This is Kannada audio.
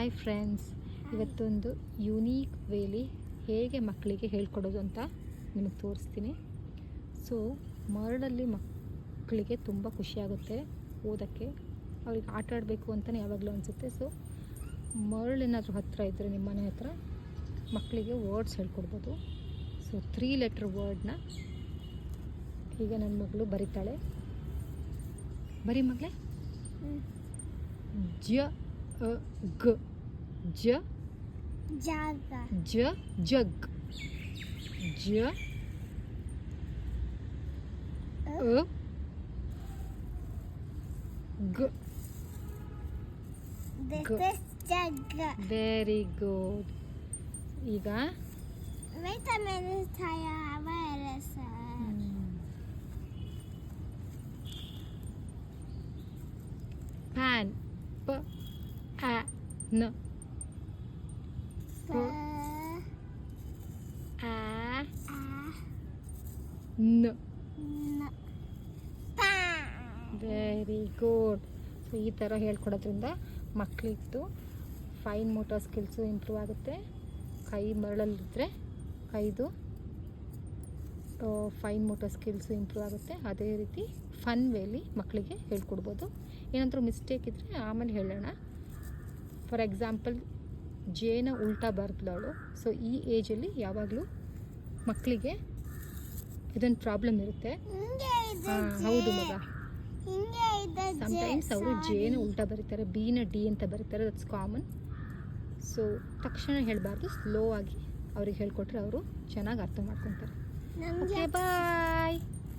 ಹಾಯ್ ಫ್ರೆಂಡ್ಸ್, ಇವತ್ತೊಂದು ಯುನೀಕ್ ವೇಲಿ ಹೇಗೆ ಮಕ್ಕಳಿಗೆ ಹೇಳ್ಕೊಡೋದು ಅಂತ ನಿಮಗೆ ತೋರಿಸ್ತೀನಿ. ಸೊ ಮರಳಲ್ಲಿ ಮಕ್ಕಳಿಗೆ ತುಂಬ ಖುಷಿಯಾಗುತ್ತೆ ಓದೋಕ್ಕೆ, ಅವ್ರಿಗೆ ಆಟ ಆಡಬೇಕು ಅಂತಲೇ ಯಾವಾಗಲೂ ಅನಿಸುತ್ತೆ. ಸೊ ಮರಳೇನಾದರೂ ಹತ್ತಿರ ಇದ್ದರೆ ನಿಮ್ಮ ಮನೆ ಹತ್ರ ಮಕ್ಕಳಿಗೆ ವರ್ಡ್ಸ್ ಹೇಳ್ಕೊಡ್ಬೋದು. ಸೊ 3 ಲೆಟರ್ ವರ್ಡ್ನ ಈಗ ನನ್ನ ಮಗಳು ಬರಿತಾಳೆ. ಬರಿ ಮಗಳೇ. ಜ ಗ ज जाग ज जग ज ग this is jug. Very good. ಈಗ wait a minute, I have a lesson. pan p a n a ನ. n pan. Very good. So ಈ ಥರ ಹೇಳ್ಕೊಡೋದ್ರಿಂದ ಮಕ್ಕಳಿದ್ದು ಫೈನ್ ಮೋಟಾರ್ ಸ್ಕಿಲ್ಸು ಇಂಪ್ರೂವ್ ಆಗುತ್ತೆ. ಕೈ ಮರಳಲ್ಲಿದ್ದರೆ ಕೈದು ಫೈನ್ ಮೋಟಾರ್ ಸ್ಕಿಲ್ಸು ಇಂಪ್ರೂವ್ ಆಗುತ್ತೆ. ಅದೇ ರೀತಿ ಫನ್ ವೇಲಿ ಮಕ್ಕಳಿಗೆ ಹೇಳ್ಕೊಡ್ಬೋದು. ಏನಾದರೂ ಮಿಸ್ಟೇಕ್ ಇದ್ದರೆ ಆಮೇಲೆ ಹೇಳೋಣ. ಫಾರ್ ಎಕ್ಸಾಂಪಲ್, ಜೇನ ಉಲ್ಟಾ ಬರ್ದವಳು. ಸೊ ಈ ಏಜಲ್ಲಿ ಯಾವಾಗಲೂ ಮಕ್ಕಳಿಗೆ ಇದೊಂದು ಪ್ರಾಬ್ಲಮ್ ಇರುತ್ತೆ. ಹೌದು ಮಗ, ಸಮ್ಟೈಮ್ಸ್ ಅವರು ಜೇನ ಉಲ್ಟಾ ಬರೀತಾರೆ, ಬಿನ ಡಿ ಅಂತ ಬರೀತಾರೆ. That's common. ಸೊ ತಕ್ಷಣ ಹೇಳಬಾರ್ದು, ಸ್ಲೋ ಆಗಿ ಅವ್ರಿಗೆ ಹೇಳ್ಕೊಟ್ರೆ ಅವರು ಚೆನ್ನಾಗಿ ಅರ್ಥ ಮಾಡ್ಕೊತಾರೆ. ಓಕೆ, ಬಾಯ್.